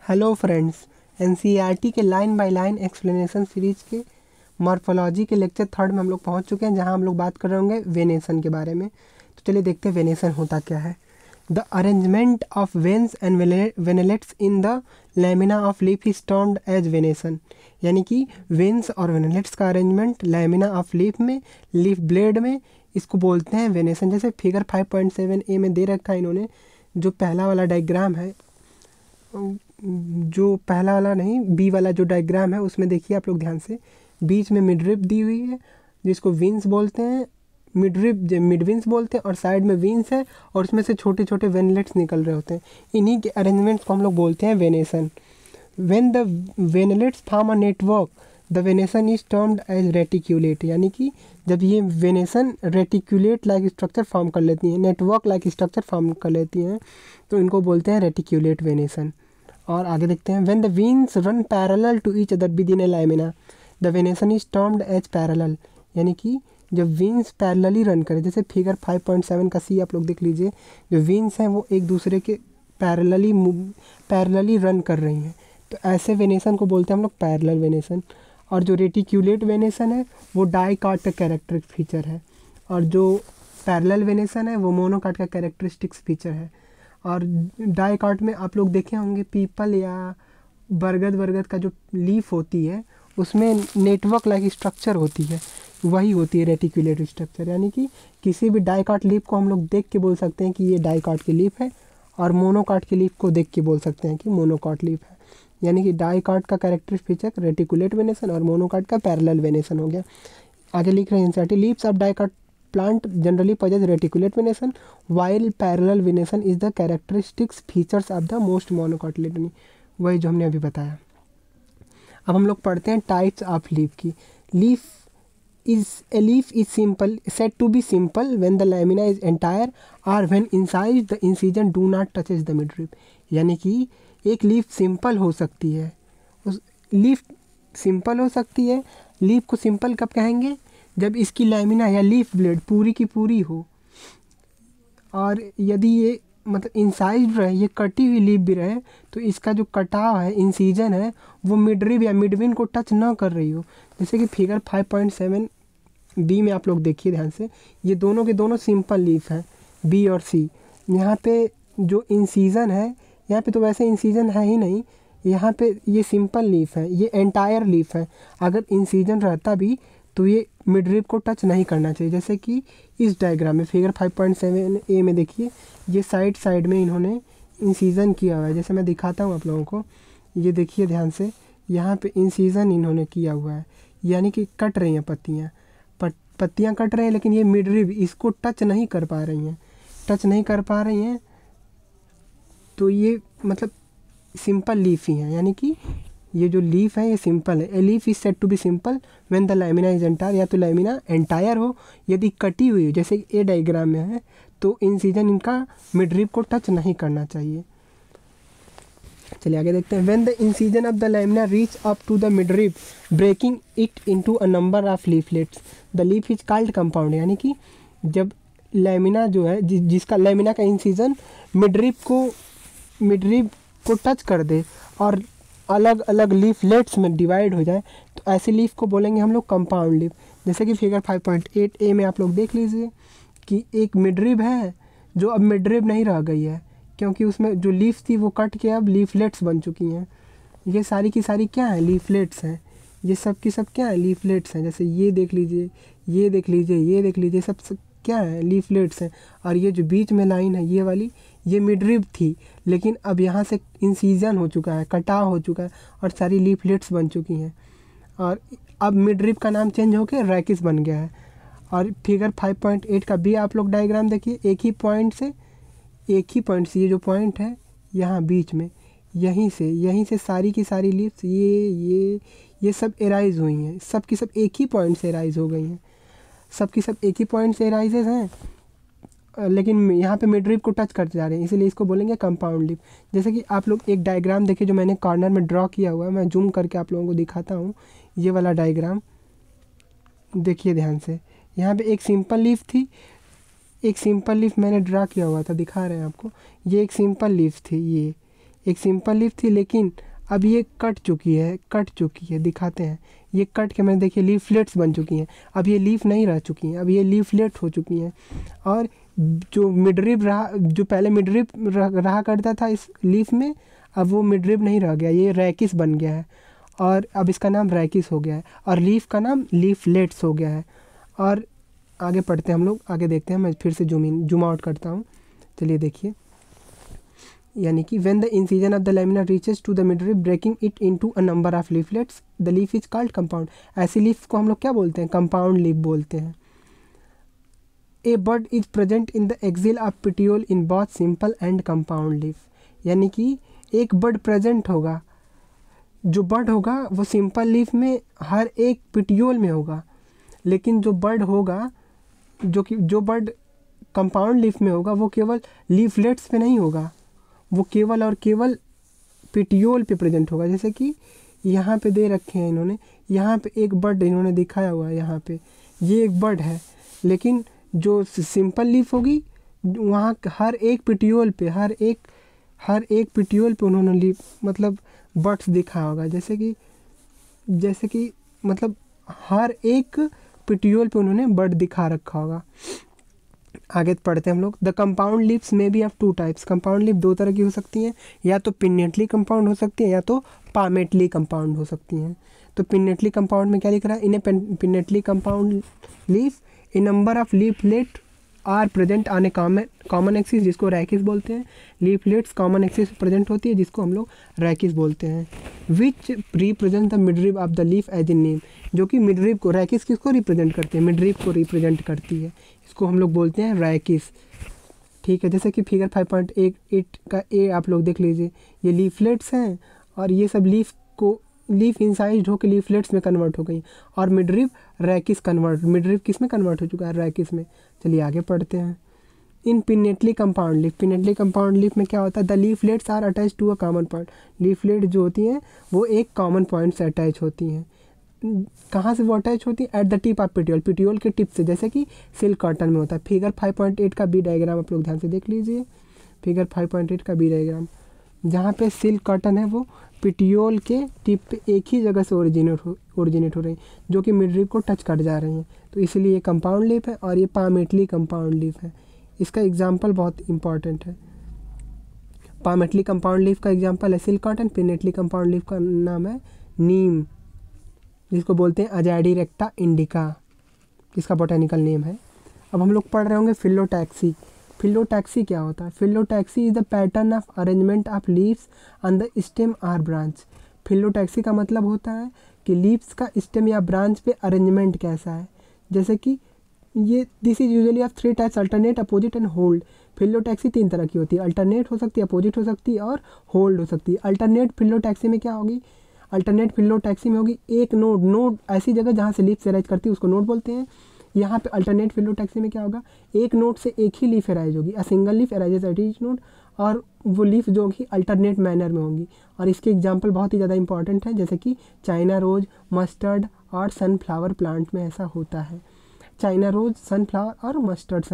Hello friends, NCERT के line by line explanation series के morphology के लेक्चर थर्ड में हम लोग पहुंच चुके हैं, जहां हम लोग बात कर रहे होंगे वेनेसन के बारे में। तो चलिए देखते हैं वेनेसन होता क्या है। The arrangement of veins and veinlets in the lamina of leaf is termed as venation. यानी कि वेन्स और वेनेलेट्स का अरेंजमेंट लैमिना ऑफ लीफ में, लीफ ब्लेड में, इसको बोलते हैं वेनेसन। जैसे फिगर 5.7a में दे रखा है इन्होंने, जो पहला वाला डायग्राम है, जो पहला वाला नहीं, बी वाला जो डायग्राम है उसमें देखिए आप लोग ध्यान से, बीच में मिडरिब दी हुई है जिसको विंस बोलते हैं, मिडरिब मिडविंस बोलते हैं, और साइड में विंस है और उसमें से छोटे छोटे वेनलेट्स निकल रहे होते हैं। इन्हीं के अरेंजमेंट्स को हम लोग बोलते हैं venation. When the veinlets form a network the venation is termed as reticulate. यानी कि जब ये venation reticulate like structure form कर लेती हैं, नेटवर्क लाइक स्ट्रक्चर फॉर्म कर लेती हैं, तो इनको बोलते हैं रेटिक्यूलेट वेनेसन। और आगे देखते हैं, when the veins run parallel to each other within a lamina the venation is termed as parallel. यानी कि जब वेन्स पैरेलली रन करें, जैसे फिगर 5.7 का सी आप लोग देख लीजिए, जो वेन्स हैं वो एक दूसरे के पैरेलली रन कर रही हैं, तो ऐसे वेनेसन को बोलते हैं हम लोग पैरेलल वेनेसन। और जो रेटिक्यूलेट वेनेसन है वो डाइकाट का कैरेक्टरिक फीचर है, और जो पैरेलल वेनेसन है वो मोनोकाट का कैरेक्टरिस्टिक्स फीचर है। और डाइकाट में आप लोग देखे होंगे पीपल या बरगद का जो लीफ होती है उसमें नेटवर्क लाइक स्ट्रक्चर होती है, वही होती है रेटिक्यूलेट स्ट्रक्चर। यानी कि किसी भी डाइकाट लीफ को हम लोग देख के बोल सकते हैं कि ये डाइकाट की लीफ है, और मोनोकाट की लीफ को देख के बोल सकते हैं कि मोनोकाट लीफ है। यानी कि डाइकाट का कैरेक्टरिस्टिक फीचर रेटिकुलेट वेनेसन और मोनोकाट का पैरेलल वेनेसन हो गया। आगे लिख रहे हैं NCERT, leaves of dicot plant generally possess reticulate venation while parallel venation is the characteristics features of the most monocotyledony। वही जो हमने अभी बताया। अब हम लोग पढ़ते हैं टाइप्स ऑफ लीफ की। A leaf is simple said to be simple when the lamina is entire or when incised the incision do not touches the midrib। यानी कि एक लीफ सिंपल हो सकती है, उस लीफ सिंपल हो सकती है। लीफ को सिंपल कब कहेंगे? जब इसकी लैमिना या लीफ ब्लेड पूरी की पूरी हो, और यदि ये मतलब इंसाइज्ड रहे, ये कटी हुई लीफ भी रहे, तो इसका जो कटाव है, इंसीजन है, वो मिडरिब या मिडविन को टच ना कर रही हो। जैसे कि फिगर 5.7 बी में आप लोग देखिए ध्यान से, ये दोनों के दोनों सिंपल लीफ हैं, बी और सी। यहाँ पे जो इंसीजन है, यहाँ पे तो वैसे इंसीजन है ही नहीं, यहाँ पे ये सिंपल लीफ है, ये एंटायर लीफ है। अगर इंसीजन रहता भी तो ये मिडरिब को टच नहीं करना चाहिए। जैसे कि इस डायग्राम में फिगर 5.7a में देखिए, ये साइड में इन्होंने इंसीजन किया हुआ है। जैसे मैं दिखाता हूँ आप लोगों को, ये देखिए ध्यान से, यहाँ पे इंसीजन इन्होंने किया हुआ है, यानी कि कट रही हैं पत्तियाँ कट रही हैं, लेकिन ये मिडरिब इसको टच नहीं कर पा रही हैं, तो ये मतलब सिंपल लीफ ही है। यानी कि ये जो लीफ है ये सिंपल है। A leaf is said to be simple when the lamina is entire, या तो लैमिना एंटायर हो, यदि कटी हुई हो, जैसे ए डायग्राम में है, तो इंसीजन इनका मिडरिब को टच नहीं करना चाहिए। चलिए आगे देखते हैं, when the incision of the lamina reach up to the midrib breaking it into a number of leaflets the leaf is called compound. यानी कि जब लैमिना जो है, जिसका लैमिना का इंसीजन मिडरिब को टच कर दे और अलग अलग लीफलेट्स में डिवाइड हो जाए, तो ऐसी लीफ को बोलेंगे हम लोग कंपाउंड लीफ। जैसे कि फिगर 5.8a में आप लोग देख लीजिए कि एक मिडरिब है जो अब मिडरिब नहीं रह गई है, क्योंकि उसमें जो लीफ थी वो कट के अब लीफलेट्स बन चुकी हैं। ये सारी की सारी क्या है? लीफलेट्स हैं। ये सब की सब क्या है? लीफलेट्स हैं। जैसे ये देख लीजिए, ये देख लीजिए, सब क्या है? लीफलेट्स हैं। और ये जो बीच में लाइन है ये वाली, ये मिडरिब थी, लेकिन अब यहाँ से इंसीजन हो चुका है, कटाव हो चुका है, और सारी लीफलेट्स बन चुकी हैं, और अब मिडरिब का नाम चेंज होकर रैकिस बन गया है। और फिगर 5.8 का भी आप लोग डायग्राम देखिए, एक ही पॉइंट से ये जो पॉइंट है यहाँ बीच में, यहीं से सारी की सारी लीव्स ये सब एराइज हुई हैं, सब की सब एक ही पॉइंट से एराइज हो गई हैं, सब की सब एक ही पॉइंट से एराइजेज हैं, लेकिन यहाँ पे मिडरिब को टच करते जा रहे हैं, इसीलिए इसको बोलेंगे कंपाउंड लीफ। जैसे कि आप लोग एक डायग्राम देखिए जो मैंने कॉर्नर में ड्रॉ किया हुआ है, मैं जूम करके आप लोगों को दिखाता हूँ। ये वाला डायग्राम देखिए ध्यान से, यहाँ पे एक सिंपल लीफ थी, एक सिंपल लीफ मैंने ड्रा किया हुआ था, दिखा रहे हैं आपको, ये एक सिंपल लीफ थी, एक सिंपल लीफ थी, लेकिन अब ये कट चुकी है, दिखाते हैं। ये कट के मैंने देखिए लीफलेट्स बन चुकी हैं। अब ये लीफ नहीं रह चुकी हैं, अब ये लीफलेट हो चुकी हैं। और जो मिडरिब रहा, जो पहले मिडरिब रहा करता था इस लीफ में, अब वो मिडरिब नहीं रह गया, ये रैकिस बन गया है। और अब इसका नाम रैकिस हो गया है, और लीफ का नाम लीफलेट्स हो गया है। और आगे पढ़ते हैं हम लोग, आगे देखते हैं। मैं फिर से जूम आउट करता हूँ। चलिए देखिए, यानी कि when the incision of the lamina reaches to the midrib breaking it into a number of leaflets the leaf is called compound. ऐसी लीफ को हम लोग क्या बोलते हैं? कंपाउंड लीफ बोलते हैं। A bud is present in the axil of petiole in both simple and compound leaf. यानी कि एक बड प्रेजेंट होगा, जो बड होगा वो सिंपल लीफ में हर एक पिटियोल में होगा, लेकिन जो बड होगा, जो बड कंपाउंड लीफ में होगा, वो केवल लीफलेट्स पे नहीं होगा, वो केवल और केवल पिटियोल पे प्रेजेंट होगा। जैसे कि यहाँ पे दे रखे हैं इन्होंने, यहाँ पे एक बर्ड इन्होंने दिखाया हुआ है, यहाँ पे ये एक बर्ड है, लेकिन जो सिंपल लीफ होगी वहाँ हर एक पिटियोल पे उन्होंने लीफ मतलब बर्ड्स दिखाया होगा। जैसे कि मतलब हर एक पिटियोल पे उन्होंने बर्ड दिखा रखा होगा। आगे पढ़ते हैं हम लोग। The compound leaves may be of two types. Compound leaf दो तरह की हो सकती हैं, या तो पिन्नेटली कंपाउंड हो सकती है, या तो पामेटली कंपाउंड हो सकती हैं। तो पिन्नेटली कंपाउंड में क्या लिख रहा है? In a pinnately compound leaf a number of leaflet are present on a common axis, जिसको रैकिस बोलते हैं। लीफलेट्स कॉमन एक्सिस प्रेजेंट होती है, जिसको हम लोग रैकिस बोलते हैं। Which represent the midrib of the leaf as a name, जो कि मिडरिब को, रैकिस किसको रिप्रेजेंट करते हैं? मिडरिब को रिप्रेजेंट करती है, इसको हम लोग बोलते हैं रैकिस। ठीक है, जैसे कि फिगर 5.8 का ए आप लोग देख लीजिए, ये लीफलेट्स हैं और ये सब लीफ इंसाइज होकर लीफलेट्स में कन्वर्ट हो गई, और मिडरिब मिडरिब किस में कन्वर्ट हो चुका है? रैकिस में। चलिए आगे पढ़ते हैं। इन पिन्नेटली कंपाउंड लीफ में क्या होता है? The leaflets are attach to a common point. Leaflet जो होती हैं वो एक कॉमन पॉइंट से अटैच होती हैं। कहाँ से वो अटैच होती है? At the tip of petiole के टिप से, जैसे कि सिल्क कॉटन में होता है। फिगर 5.8 का बी डायग्राम आप लोग ध्यान से देख लीजिए। फिगर 5.8 का बी डायग्राम, जहाँ पे सिल्क कॉटन है वो पिटियोल के टिप पे एक ही जगह से ओरिजिनेट हो रही है, जो कि मिडरिब को टच कर जा रही हैं। तो इसलिए ये कंपाउंड लीफ है और ये पामेटली कंपाउंड लीफ है। इसका एग्जाम्पल बहुत इंपॉर्टेंट है। पामेटली कंपाउंड लीफ का एग्जाम्पल है silk cotton. Pinnately compound leaf का नाम है नीम, जिसको बोलते हैं अजाडी रेक्टा इंडिका, इसका बोटेनिकल नेम है। अब हम लोग पढ़ रहे होंगे फिलोटैक्सी। फिलोटैक्सी क्या होता है? Phyllotaxy is the pattern of arrangement of leaves on the stem और ब्रांच। फिलोटैक्सी का मतलब होता है कि लीव्स का स्टेम या ब्रांच पे अरेंजमेंट कैसा है। जैसे कि ये this is usually of 3 types, alternate, opposite and hold. Phyllotaxy 3 तरह की होती है, अल्टरनेट हो सकती है, अपोजिट हो सकती है और होल्ड हो सकती है। अल्टरनेट फिलोटैक्सी में क्या होगी? अल्टरनेट फिलोटैक्सी में होगी एक नोड ऐसी जगह जहाँ से लीफ अराइज करती है उसको नोड बोलते हैं। यहाँ पे अल्टरनेट फिलोटैक्सी में क्या होगा? एक नोड से एक ही लीफ अराइज होगी, a single leaf arises at each node, और वो लीफ जो होगी अल्टरनेट मैनर में होंगी। और इसके एग्जांपल बहुत ही ज़्यादा इंपॉर्टेंट है, जैसे कि चाइना रोज, मस्टर्ड और सनफ्लावर प्लांट में ऐसा होता है। चाइना रोज, सनफ्लावर और मस्टर्ड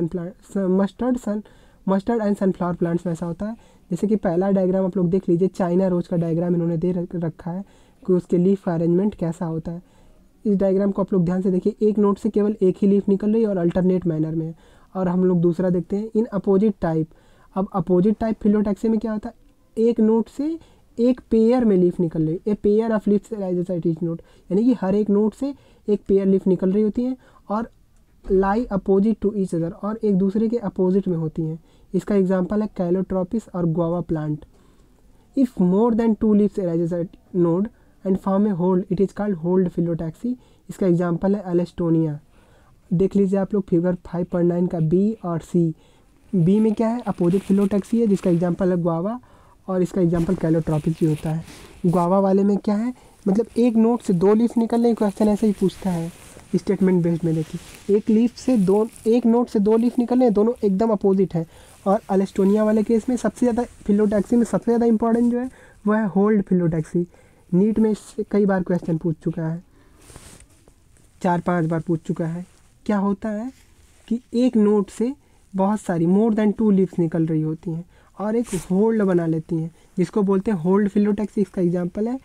एंड सनफ्लावर प्लांट्स में ऐसा होता है। जैसे कि पहला डायग्राम आप लोग देख लीजिए, चाइना रोज का डायग्राम इन्होंने दे रखा है कि उसके लीफ का अरेंजमेंट कैसा होता है। इस डायग्राम को आप लोग ध्यान से देखिए, एक नोड से केवल एक ही लीफ निकल रही है और अल्टरनेट मैनर में है। और हम लोग दूसरा देखते हैं इन अपोजिट टाइप। अब अपोजिट टाइप फिलोटैक्सी में क्या होता है? एक नोड से एक पेयर में लीफ निकल रही है, a pair of leaf rises at each node, यानी कि हर एक नोड से एक पेयर लीफ निकल रही होती है और लाई अपोजिट टू ईच अदर, और एक दूसरे के अपोजिट में होती हैं। इसका एग्जाम्पल है कैलोट्रोपिस और guava plant. If more than 2 leaves arises eight node and form A hold, it is called hold phyllotaxy. इसका एग्जाम्पल है एलेस्टोनिया। देख लीजिए आप लोग फिगर 5.9 का बी और सी। बी में क्या है? अपोजिट फिलोटैक्सी है, जिसका एग्जाम्पल है गुआवा, और इसका एग्जाम्पल कैलोट्रोपिस भी होता है। गुआवा वाले में क्या है? मतलब एक नोड से 2 लीफ निकलने का क्वेश्चन ऐसे ही पूछता है स्टेटमेंट बेस्ड में। देखिए एक नोड से 2 लीफ निकलने, दोनों एकदम अपोजिट है। और एलेस्टोनिया वाले केस में सबसे ज़्यादा फिलोटैक्सी में सबसे ज़्यादा इंपॉर्टेंट जो है वह है होल्ड फिलोटैक्सी। नीट में इससे कई बार क्वेश्चन पूछ चुका है, 4-5 बार पूछ चुका है। क्या होता है कि एक नोड से बहुत सारी मोर देन 2 लीव्स निकल रही होती हैं और एक होल्ड बना लेती हैं, जिसको बोलते हैं होल्ड फिलोटैक्सी। इसका एग्जांपल है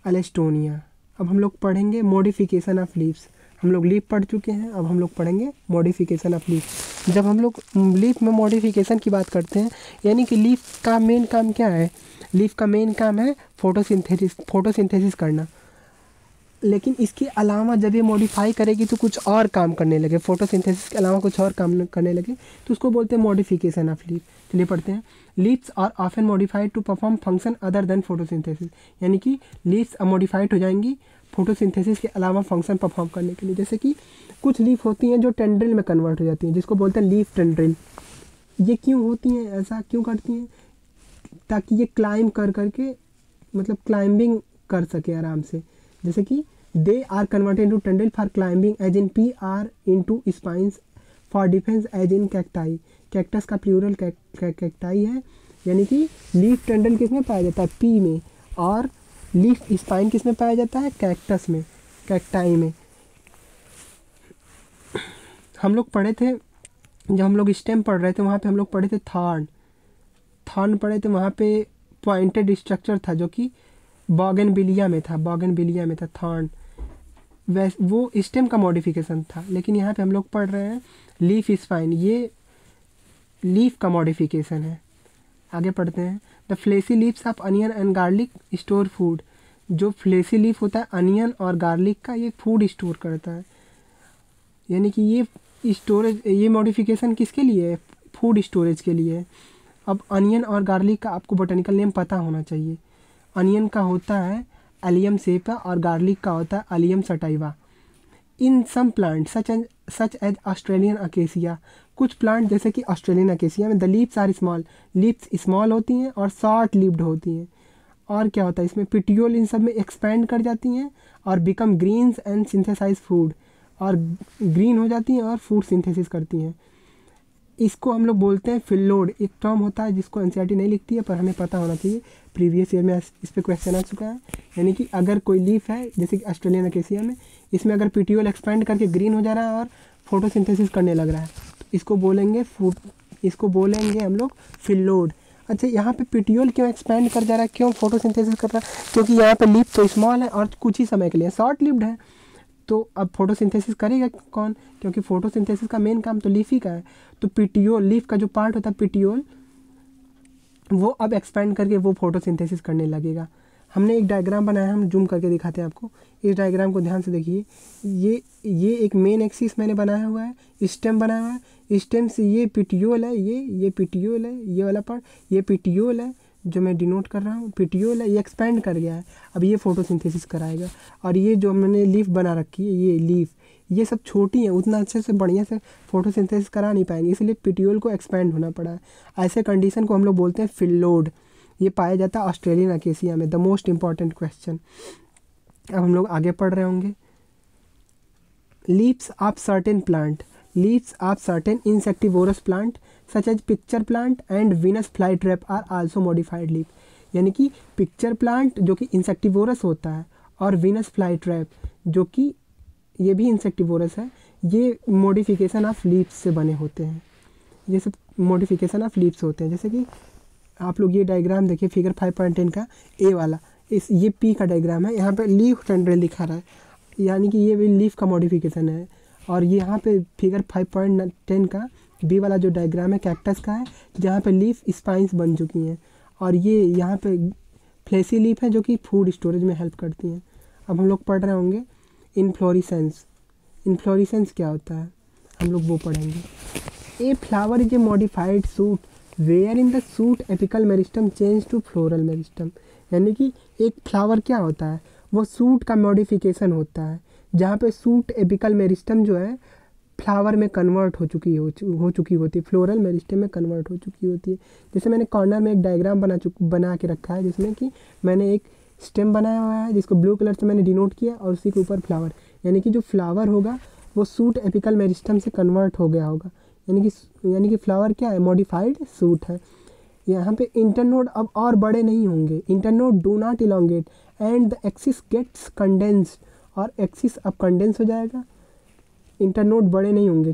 अलेस्टोनिया। अब हम लोग पढ़ेंगे मॉडिफिकेशन ऑफ लीव्स। हम लोग लीफ पढ़ चुके हैं, अब हम लोग पढ़ेंगे मॉडिफिकेशन ऑफ लीफ। जब हम लोग लीफ में मॉडिफिकेशन की बात करते हैं, यानी कि लीफ का मेन काम क्या है? लीफ का मेन काम है फोटोसिंथेसिस करना। लेकिन इसके अलावा जब ये मॉडिफाई करेगी तो कुछ और काम करने लगे, फोटोसिंथेसिस के अलावा कुछ और काम करने लगे, तो उसको बोलते हैं मॉडिफिकेशन ऑफ लीफ। चलिए पढ़ते हैं। Leaves are often modified to perform function other than photosynthesis. यानी कि लीव्स मॉडिफाइड हो जाएंगी फोटोसिंथेसिस के अलावा फंक्शन परफॉर्म करने के लिए। जैसे कि कुछ लीफ होती हैं जो टेंड्रिल में कन्वर्ट हो जाती हैं, जिसको बोलते हैं लीफ टेंड्रिल। ये क्यों होती हैं, ऐसा क्यों करती हैं? ताकि ये क्लाइंब कर करके, मतलब क्लाइंबिंग कर सके आराम से। जैसे कि they are converted to tendril for climbing as in pea or into spines for defence as in cacti. Cactus का प्लूरल कैक्टाई है। यानी कि लीफ टेंड्रिल किस में पाया जाता है? पी में। और लीफ स्पाइन किस में पाया जाता है? कैक्टस में, कैक्टाई में। हम लोग पढ़े थे, जब हम लोग स्टेम पढ़ रहे थे वहाँ पे हम लोग पढ़े थे थॉर्न पढ़े थे। वहाँ पे पॉइंटेड स्ट्रक्चर था जो कि बॉगनविलिया में था थॉर्न। वो स्टेम का मॉडिफिकेशन था। लेकिन यहाँ पे हम लोग पढ़ रहे हैं लीफ स्पाइन, ये लीफ का मॉडिफिकेशन है। आगे पढ़ते हैं। The fleshy leaves of onion and garlic store food. जो फ्लेसी लीफ होता है अनियन और गार्लिक का, ये फूड स्टोर करता है। यानी कि ये स्टोरेज, ये मॉडिफिकेशन किसके लिए है? फूड स्टोरेज के लिए है। अब अनियन और गार्लिक का आपको बोटेनिकल नेम पता होना चाहिए। अनियन का होता है एलियम सेपा और गार्लिक का होता है Allium sativa. In some plant such as Australian acacia. कुछ प्लांट जैसे कि ऑस्ट्रेलियन अकेसिया में the leaves are small, leaves small होती हैं और शॉर्ट लिव्ड होती हैं। और क्या होता है इसमें? पिटियोल इन सब में एक्सपैंड कर जाती हैं और become greens and synthesise food, और ग्रीन हो जाती हैं और फूड सिंथेसिस करती हैं। इसको हम लोग बोलते हैं फिल्लोड। एक टर्म होता है जिसको एनसीईआरटी नहीं लिखती है, पर हमें पता होना चाहिए, प्रीवियस ईयर में इस पर क्वेश्चन आ चुका है। यानी कि अगर कोई लीफ है जैसे कि ऑस्ट्रेलियन अकेसिया में, इसमें अगर पिटियोल एक्सपैंड करके ग्रीन हो जा रहा है और फोटोसिंथेसिस करने लग रहा है, तो इसको बोलेंगे हम लोग फिल्लोड। अच्छा, यहाँ पे पिटियोल क्यों एक्सपैंड कर जा रहा है, क्यों फोटोसिंथेसिस कर रहा है? क्योंकि यहाँ पे लीफ तो स्मॉल है और कुछ ही समय के लिए शॉर्ट लिव्ड है। तो अब फोटोसिंथेसिस करेगा कौन? क्योंकि फोटोसिंथेसिस का मेन काम तो लीफ ही का है। तो पिटियोल, लीफ का जो पार्ट होता है पिटियोल, वो अब एक्सपैंड करके वो फोटोसिंथेसिस करने लगेगा। हमने एक डायग्राम बनाया है, हम जूम करके दिखाते हैं आपको। इस डायग्राम को ध्यान से देखिए। ये एक मेन एक्सिस मैंने बनाया हुआ है, स्टेम बनाया हुआ है। स्टेम से ये पिटियोल है, ये पिटियोल है, ये वाला पार्ट ये पिटियोल है जो मैं डिनोट कर रहा हूँ, पिटियोल है। ये एक्सपैंड कर गया है, अब ये फोटोसिंथेसिस कराएगा। और ये जो मैंने लीफ बना रखी है, ये लीफ, ये सब छोटी हैं, उतना अच्छे से बढ़िया से फोटोसिंथेसिस करा नहीं पाएंगे, इसलिए पिटियोल को एक्सपैंड होना पड़ा है। ऐसे कंडीशन को हम लोग बोलते हैं फिल्लोड। ये पाया जाता है ऑस्ट्रेलियन अकेसिया में। The most important question. अब हम लोग आगे पढ़ रहे होंगे। Leaves of certain plant, leaves of certain insectivorous plant such as pitcher plant and Venus fly trap are also modified leaf. यानी कि पिक्चर प्लांट जो कि इंसेक्टिवोरस होता है और वीनस फ्लाई ट्रैप जो कि ये भी इंसेक्टिवोरस है, ये मॉडिफिकेशन ऑफ लीव्स से बने होते हैं। ये सब मॉडिफिकेशन ऑफ लीव्स होते हैं। जैसे कि आप लोग ये डायग्राम देखिए, फिगर 5.10 का ए वाला, ये पी का डायग्राम है। यहाँ पे लीफ टेंड्रिल दिखा रहा है, यानी कि ये भी लीफ का मॉडिफिकेशन है। और यहाँ पे फिगर 5.10 का बी वाला जो डायग्राम है कैक्टस का है, जहाँ पे लीफ स्पाइंस बन चुकी हैं। और ये यहाँ पे फ्लेसी लीफ है जो कि फूड स्टोरेज में हेल्प करती हैं। अब हम लोग पढ़ रहे होंगे इन्फ्लोरेसेंस। इन्फ्लोरेसेंस क्या होता है हम लोग वो पढ़ेंगे। A flower is a modified shoot wherein the shoot apical meristem change to floral meristem. यानी कि एक फ्लावर क्या होता है, वो सूट का मॉडिफिकेशन होता है, जहाँ पे सूट एपिकल मेरिस्टम जो है फ्लावर में कन्वर्ट हो चुकी होती है, फ्लोरल मेरिस्टम में कन्वर्ट हो चुकी होती है। जैसे मैंने कॉर्नर में एक डायग्राम बना के रखा है, जिसमें कि मैंने एक स्टेम बनाया हुआ है जिसको ब्लू कलर से मैंने डिनोट किया, और उसी के ऊपर फ्लावर, यानी कि जो फ्लावर होगा वो सूट एपिकल मेरिस्टम से कन्वर्ट हो गया होगा। यानी कि फ्लावर क्या है, मॉडिफाइड सूट है। यहाँ पे इंटरनोड अब और बड़े नहीं होंगे, internode do not elongate and the axis gets condensed, और एक्सिस अब कंडेंस हो जाएगा। इंटरनोड बड़े नहीं होंगे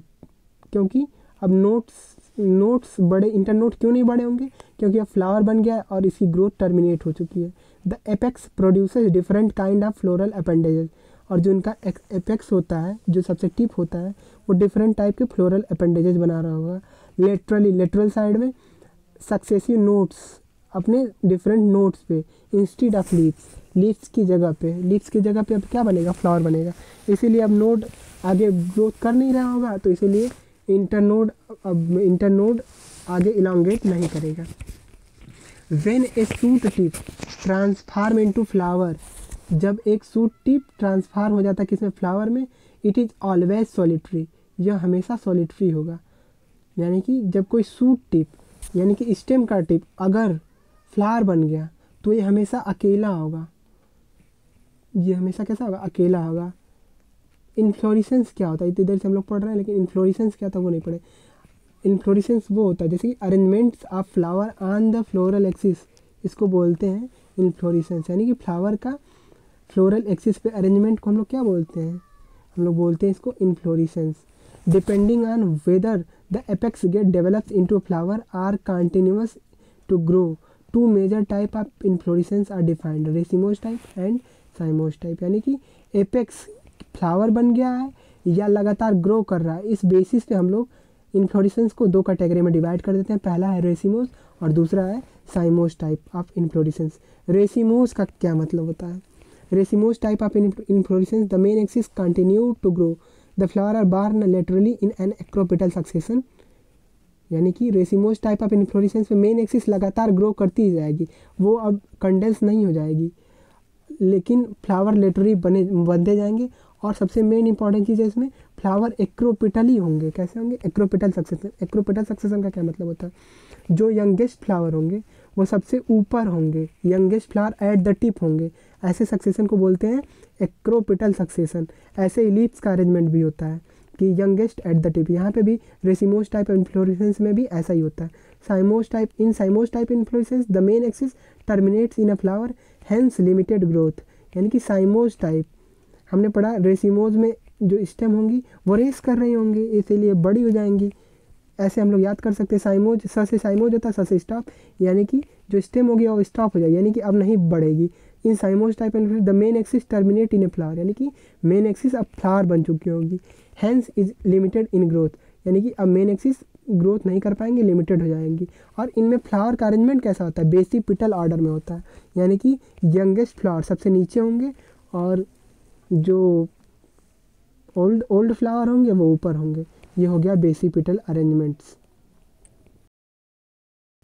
क्योंकि अब नोट्स नोट्स बड़े, इंटरनोड क्यों नहीं बड़े होंगे? क्योंकि अब फ्लावर बन गया है और इसकी ग्रोथ टर्मिनेट हो चुकी है। The apex produces different kind of floral appendages, और जो इनका एपेक्स होता है, जो सबसे टिप होता है, वो डिफरेंट टाइप के फ्लोरल अपेंडेजेस बना रहा होगा। लेटरली, लेटरल साइड में सक्सेसिव नोट्स, अपने डिफरेंट नोट्स पे, इंस्टीड ऑफ लीव्स, लीव्स की जगह पे अब क्या बनेगा? फ्लावर बनेगा। इसीलिए अब नोड आगे ग्रोथ कर नहीं रहा होगा, तो इसीलिए इंटरनोड आगे इलांगेट नहीं करेगा। When A suit tip transform into flower, जब एक सूट टिप ट्रांसफॉर्म हो जाता है किसमें? फ्लावर में, इट इज़ ऑलवेज सॉलिटरी, यह हमेशा सॉलिटरी होगा। यानी कि जब कोई सूट टिप, यानी कि स्टेम का टिप अगर फ्लावर बन गया तो ये हमेशा अकेला होगा। ये हमेशा कैसा होगा? अकेला होगा। इन्फ्लोरेसेंस क्या होता है? इतनी देर से हम लोग पढ़ रहे हैं, लेकिन इन्फ्लोरेसेंस क्या था वो नहीं पढ़े। इन्फ्लोरेसेंस वो होता है जैसे कि arrangements of flower on the floral axis, इसको बोलते हैं इन्फ्लोरेसेंस। यानी कि फ्लावर का फ्लोरल एक्सिस पे अरेंजमेंट को हम लोग क्या बोलते हैं? हम लोग बोलते हैं इसको inflorescence. Depending on whether the apex get develops into flower or continuous to grow, two major type of inflorescence are defined, racemose type and cymose type. यानी कि एपेक्स फ्लावर बन गया है या लगातार ग्रो कर रहा है, इस बेसिस पे हम लोग इन्फ्लोरेसेंस को दो कैटेगरी में डिवाइड कर देते हैं। पहला है रेसिमोस और दूसरा है cymose type of inflorescence. Racemose का क्या मतलब होता है? Racemose type of inflorescence, the main axis continue to grow, the flower are borne laterally in an acropetal succession. यानी कि रेसिमोस टाइप ऑफ इन्फ्लोरेसेंस में मेन एक्सिस लगातार ग्रो करती ही जाएगी, वो अब कंडेंस नहीं हो जाएगी, लेकिन फ्लावर लेटरली बनते जाएंगे। और सबसे मेन इंपॉर्टेंट चीज़ है इसमें, फ्लावर एक्रोपिटली होंगे। कैसे होंगे? Acropetal succession. एक्रोपिटल सक्सेशन का क्या मतलब होता है? जो यंगेस्ट फ्लावर होंगे वो सबसे ऊपर होंगे, youngest flower at the tip होंगे, ऐसे सक्सेशन को बोलते हैं एक्रोपिटल सक्सेशन। ऐसे ही लीव्स का अरेंजमेंट भी होता है कि यंगेस्ट एट द टिप। यहाँ पे भी रेसिमोस टाइप इन्फ्लोरेसेंस में भी ऐसा ही होता है। Cymose type inflorescence the main axis terminates in a flower, hence limited growth. यानी कि साइमोस टाइप हमने पढ़ा, रेसिमोज में जो स्टेम होंगी वो रेस कर रही होंगी, इसीलिए बड़ी हो जाएंगी। ऐसे हम लोग याद कर सकते हैं, साइमोज, स से साइमोज होता है, स से स्टॉप, यानी कि जो स्टेम होगी वो स्टॉप हो जाएगी, यानी कि अब नहीं बढ़ेगी। In cymose type the main axis terminate in a flower, यानी कि मेन एक्सिस अब फ्लावर बन चुकी होगी। Hence is limited in growth, यानी कि अब मेन एक्सिस ग्रोथ नहीं कर पाएंगे, लिमिटेड हो जाएंगी। और इनमें फ्लावर का अरेंजमेंट कैसा होता है? बेसिक पिटल ऑर्डर में होता है, यानी कि यंगेस्ट फ्लावर सबसे नीचे होंगे और जो ओल्ड फ्लावर होंगे वो ऊपर होंगे। ये हो गया बेसिपिटल अरेंजमेंट्स।